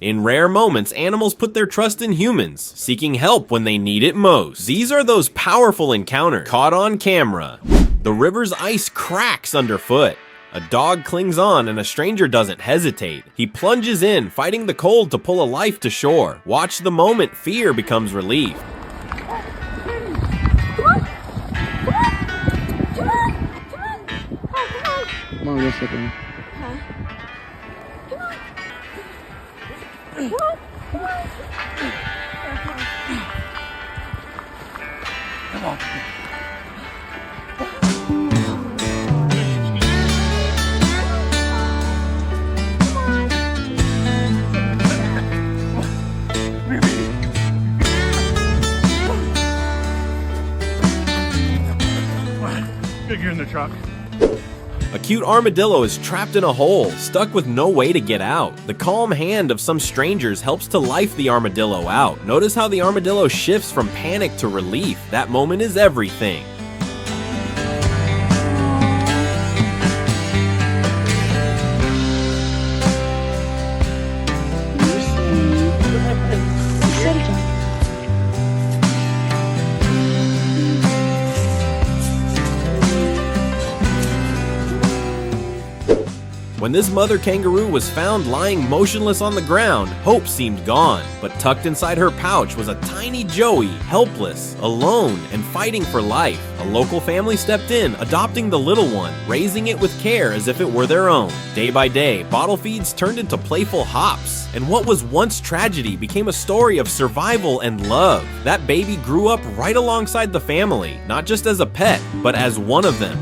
In rare moments, animals put their trust in humans, seeking help when they need it most. These are those powerful encounters caught on camera. The river's ice cracks underfoot. A dog clings on and a stranger doesn't hesitate. He plunges in, fighting the cold to pull a life to shore. Watch the moment fear becomes relief. Come on, let's look at him. Come on. Come on. Figure in the truck. A cute armadillo is trapped in a hole, stuck with no way to get out. The calm hand of some strangers helps to life the armadillo out. Notice how the armadillo shifts from panic to relief. That moment is everything. When this mother kangaroo was found lying motionless on the ground, hope seemed gone. But tucked inside her pouch was a tiny Joey, helpless, alone, and fighting for life. A local family stepped in, adopting the little one, raising it with care as if it were their own. Day by day, bottle feeds turned into playful hops, and what was once tragedy became a story of survival and love. That baby grew up right alongside the family, not just as a pet, but as one of them.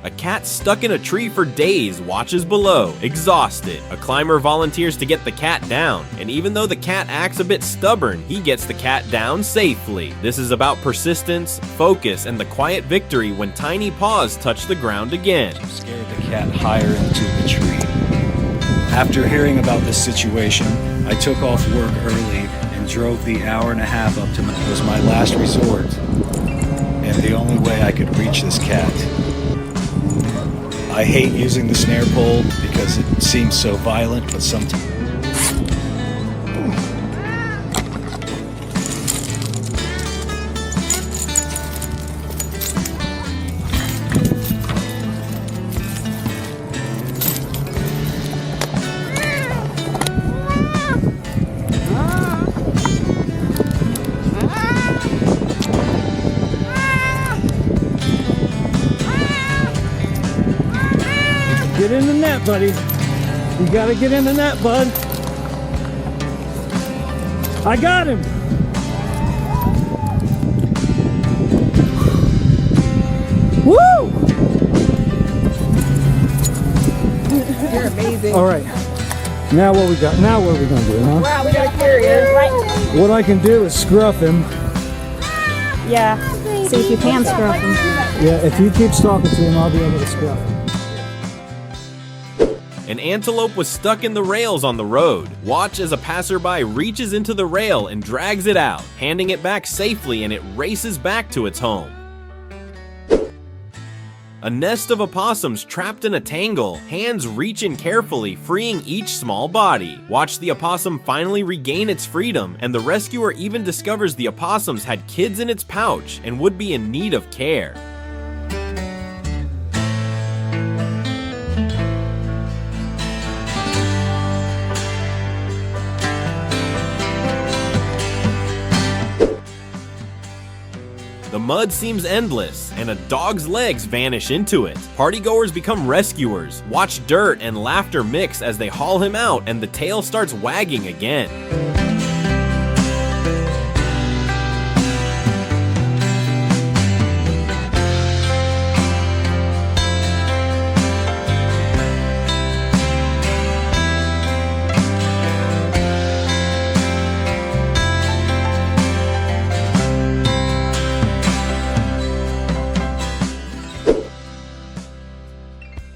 A cat stuck in a tree for days watches below, exhausted. A climber volunteers to get the cat down, and even though the cat acts a bit stubborn, he gets the cat down safely. This is about persistence, focus, and the quiet victory when tiny paws touch the ground again. Scared the cat higher into the tree. After hearing about this situation, I took off work early and drove the hour and a half up to it was my last resort, and the only way I could reach this cat. I hate using the snare pole because it seems so violent, but sometimes... Get in the net, buddy. You gotta get in the net, bud. I got him. Woo! You're amazing. All right. Now what we got? Now what are we gonna do, huh? Wow, we gotta carry it. Right. What I can do is scruff him. Yeah. See if you can scruff him. Yeah, if he keeps talking to him, I'll be able to scruff him. An antelope was stuck in the rails on the road. Watch as a passerby reaches into the rail and drags it out, handing it back safely, and it races back to its home. A nest of opossums trapped in a tangle. Hands reach in carefully, freeing each small body. Watch the opossum finally regain its freedom, and the rescuer even discovers the opossums had kids in its pouch and would be in need of care. The mud seems endless, and a dog's legs vanish into it. Partygoers become rescuers. Watch dirt and laughter mix as they haul him out, and the tail starts wagging again.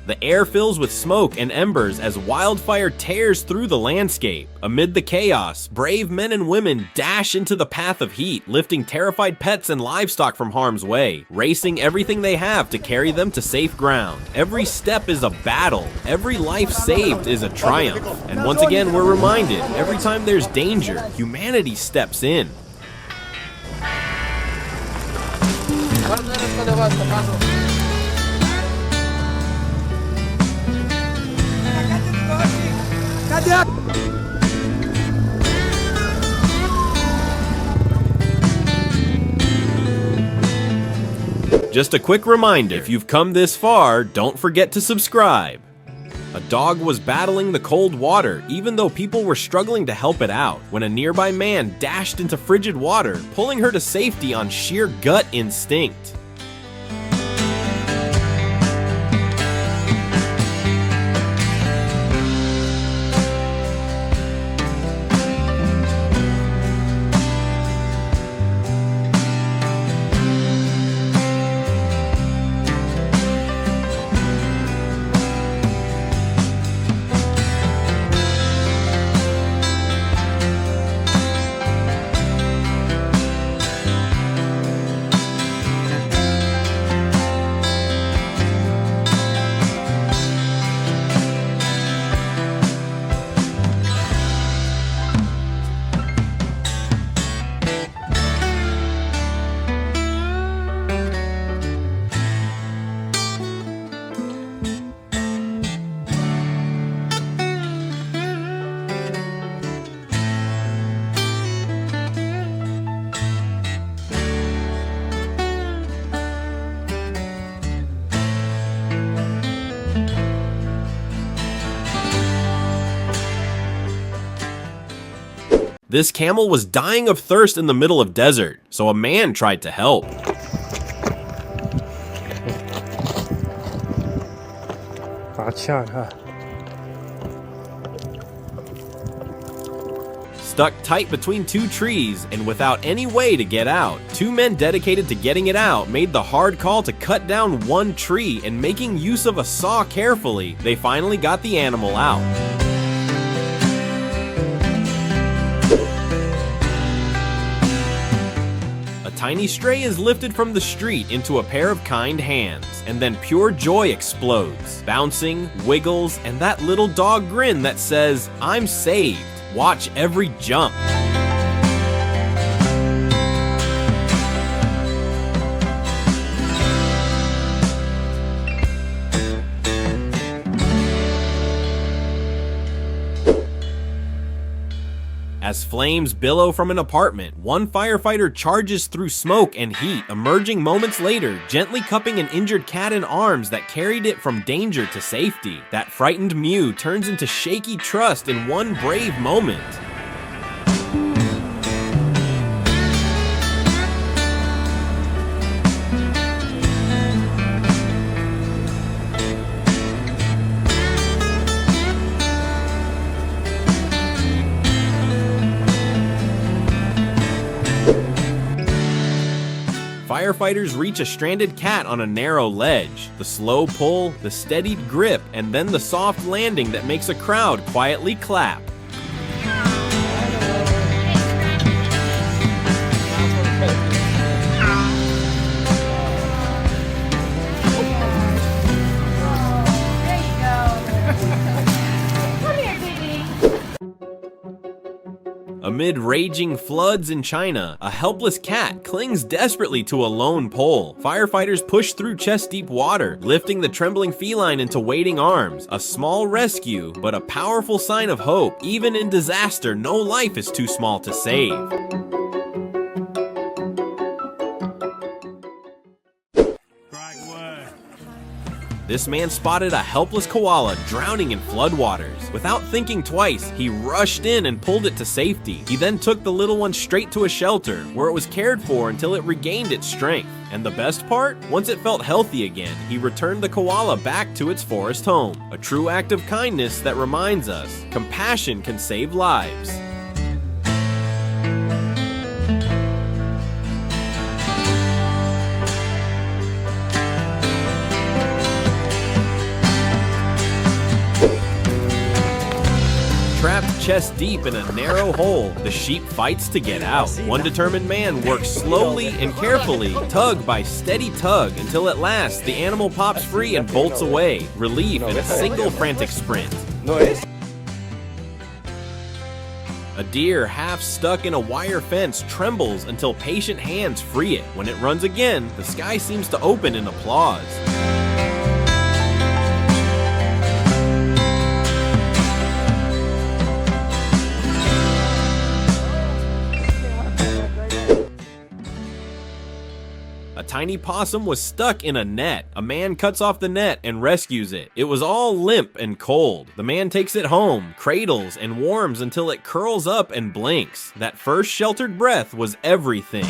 The air fills with smoke and embers as wildfire tears through the landscape. Amid the chaos, brave men and women dash into the path of heat, lifting terrified pets and livestock from harm's way, racing everything they have to carry them to safe ground. Every step is a battle. Every life saved is a triumph. And once again, we're reminded, every time there's danger, humanity steps in. Just a quick reminder, if you've come this far, don't forget to subscribe. A dog was battling the cold water, even though people were struggling to help it out, when a nearby man dashed into frigid water, pulling her to safety on sheer gut instinct. This camel was dying of thirst in the middle of desert, so a man tried to help. Hot shot, huh? Stuck tight between two trees and without any way to get out, two men dedicated to getting it out made the hard call to cut down one tree, and making use of a saw carefully, they finally got the animal out. Tiny stray is lifted from the street into a pair of kind hands, and then pure joy explodes, bouncing, wiggles, and that little dog grin that says, "I'm saved. Watch every jump." As flames billow from an apartment, one firefighter charges through smoke and heat, emerging moments later, gently cupping an injured cat in arms that carried it from danger to safety. That frightened mew turns into shaky trust in one brave moment. Firefighters reach a stranded cat on a narrow ledge. The slow pull, the steadied grip, and then the soft landing that makes a crowd quietly clap. Amid raging floods in China, a helpless cat clings desperately to a lone pole. Firefighters push through chest-deep water, lifting the trembling feline into waiting arms. A small rescue, but a powerful sign of hope. Even in disaster, no life is too small to save. This man spotted a helpless koala drowning in floodwaters. Without thinking twice, he rushed in and pulled it to safety. He then took the little one straight to a shelter, where it was cared for until it regained its strength. And the best part? Once it felt healthy again, he returned the koala back to its forest home. A true act of kindness that reminds us, compassion can save lives. chest deep in a narrow hole. The sheep fights to get out. One determined man works slowly and carefully, tug by steady tug, until at last the animal pops free and bolts away. Relief in a single frantic sprint. A deer half stuck in a wire fence trembles until patient hands free it. When it runs again, the sky seems to open in applause. A tiny possum was stuck in a net. A man cuts off the net and rescues it. It was all limp and cold. The man takes it home, cradles, and warms until it curls up and blinks. That first sheltered breath was everything.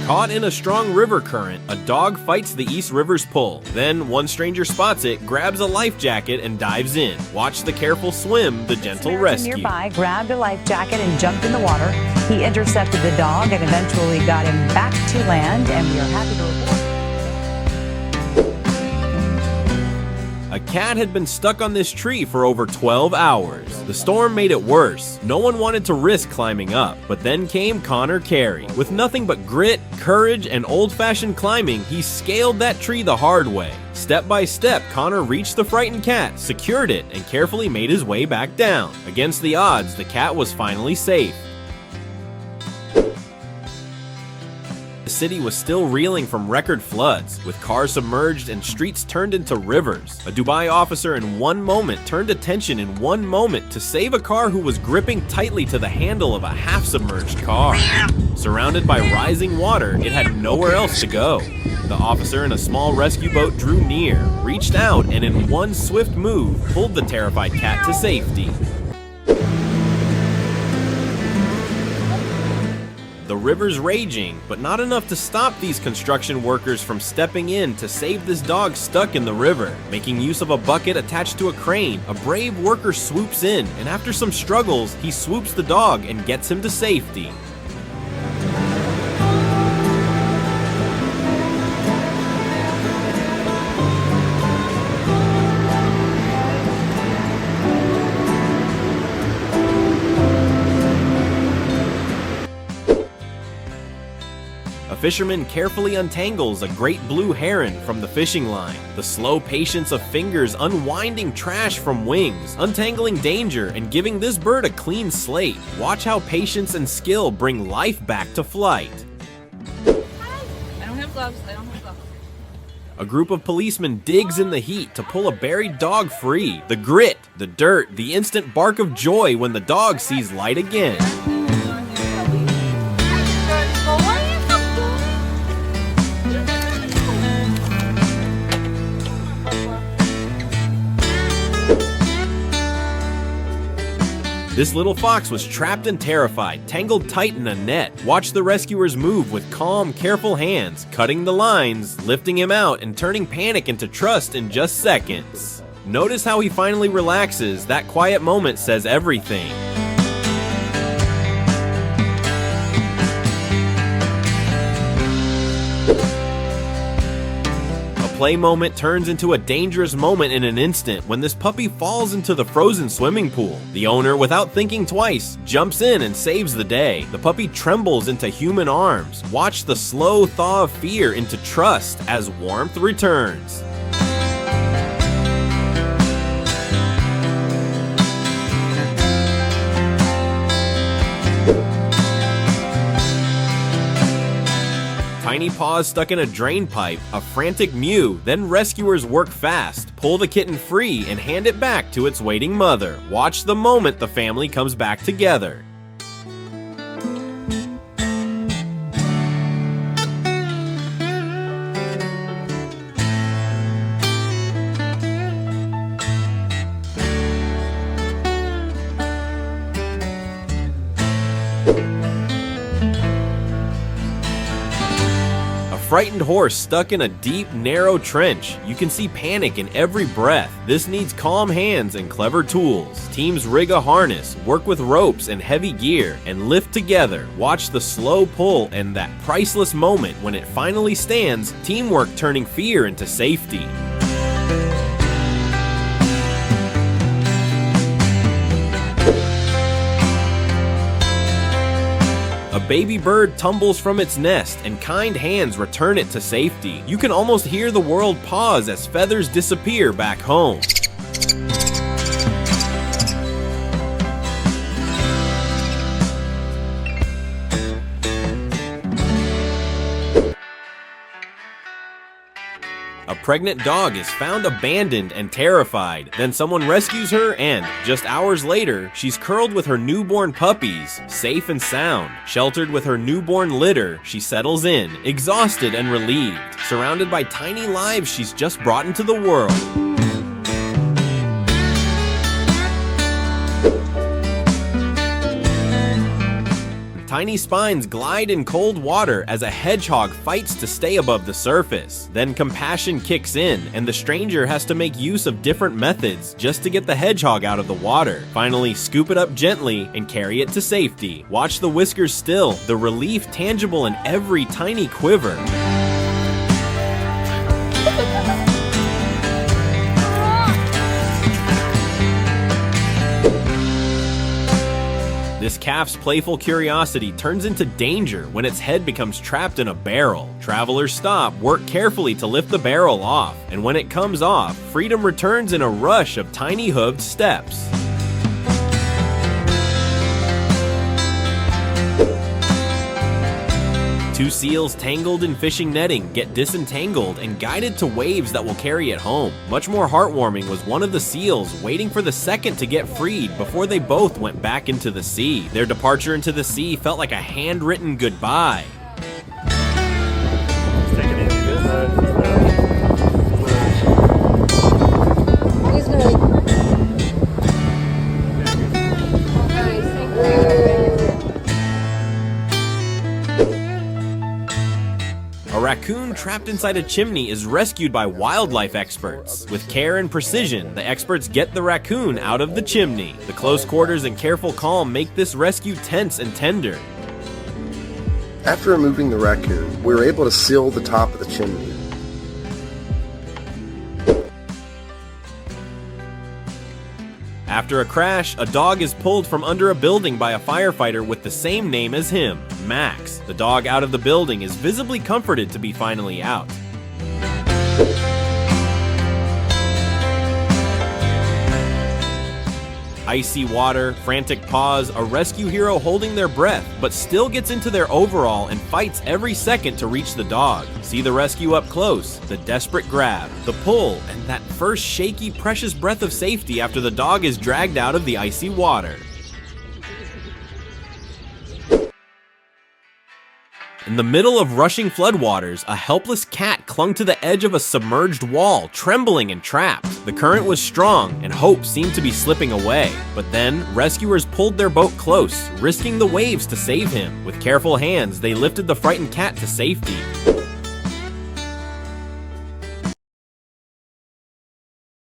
Caught in a strong river current, a dog fights the East River's pull. Then one stranger spots it, grabs a life jacket, and dives in. Watch the careful swim, the gentle rescue. Nearby grabbed a life jacket and jumped in the water. He intercepted the dog and eventually got him back to land, and we are happy to report. A cat had been stuck on this tree for over 12 hours. The storm made it worse. No one wanted to risk climbing up, but then came Connor Carey. With nothing but grit, courage, and old-fashioned climbing, he scaled that tree the hard way. Step by step, Connor reached the frightened cat, secured it, and carefully made his way back down. Against the odds, the cat was finally safe. The city was still reeling from record floods, with cars submerged and streets turned into rivers. A Dubai officer in one moment turned attention in one moment to save a car who was gripping tightly to the handle of a half-submerged car. Surrounded by rising water, it had nowhere else to go. The officer in a small rescue boat drew near, reached out, and in one swift move, pulled the terrified cat to safety. The river's raging, but not enough to stop these construction workers from stepping in to save this dog stuck in the river. Making use of a bucket attached to a crane, a brave worker swoops in, and after some struggles, he swoops the dog and gets him to safety. A fisherman carefully untangles a great blue heron from the fishing line. The slow patience of fingers unwinding trash from wings, untangling danger, and giving this bird a clean slate. Watch how patience and skill bring life back to flight. I don't have gloves. A group of policemen digs in the heat to pull a buried dog free. The grit, the dirt, the instant bark of joy when the dog sees light again. This little fox was trapped and terrified, tangled tight in a net. Watch the rescuers move with calm, careful hands, cutting the lines, lifting him out, and turning panic into trust in just seconds. Notice how he finally relaxes. That quiet moment says everything. Play moment turns into a dangerous moment in an instant when this puppy falls into the frozen swimming pool. The owner, without thinking twice, jumps in and saves the day. The puppy trembles into human arms. Watch the slow thaw of fear into trust as warmth returns. Tiny paws stuck in a drain pipe, a frantic mew, then rescuers work fast, pull the kitten free, and hand it back to its waiting mother. Watch the moment the family comes back together. frightened horse stuck in a deep, narrow trench. You can see panic in every breath. This needs calm hands and clever tools. Teams rig a harness, work with ropes and heavy gear, and lift together. Watch the slow pull and that priceless moment when it finally stands, teamwork turning fear into safety. A baby bird tumbles from its nest and kind hands return it to safety. You can almost hear the world pause as feathers disappear back home. A pregnant dog is found abandoned and terrified. Then someone rescues her and, just hours later, she's curled with her newborn puppies, safe and sound. Sheltered with her newborn litter, she settles in, exhausted and relieved, surrounded by tiny lives she's just brought into the world. Tiny spines glide in cold water as a hedgehog fights to stay above the surface. Then compassion kicks in, and the stranger has to make use of different methods just to get the hedgehog out of the water. Finally, scoop it up gently and carry it to safety. Watch the whiskers still, the relief tangible in every tiny quiver. This calf's playful curiosity turns into danger when its head becomes trapped in a barrel. Travelers stop, work carefully to lift the barrel off, and when it comes off, freedom returns in a rush of tiny hooved steps. Two seals tangled in fishing netting get disentangled and guided to waves that will carry it home. Much more heartwarming was one of the seals waiting for the second to get freed before they both went back into the sea. Their departure into the sea felt like a handwritten goodbye. A raccoon trapped inside a chimney is rescued by wildlife experts. With care and precision, the experts get the raccoon out of the chimney. The close quarters and careful calm make this rescue tense and tender. After removing the raccoon, we were able to seal the top of the chimney. After a crash, a dog is pulled from under a building by a firefighter with the same name as him, Max. The dog out of the building is visibly comforted to be finally out. Icy water, frantic pause, a rescue hero holding their breath, but still gets into their overall and fights every second to reach the dog. See the rescue up close, the desperate grab, the pull, and that first shaky, precious breath of safety after the dog is dragged out of the icy water. In the middle of rushing floodwaters, a helpless cat clung to the edge of a submerged wall, trembling and trapped. The current was strong, and hope seemed to be slipping away. But then, rescuers pulled their boat close, risking the waves to save him. With careful hands, they lifted the frightened cat to safety.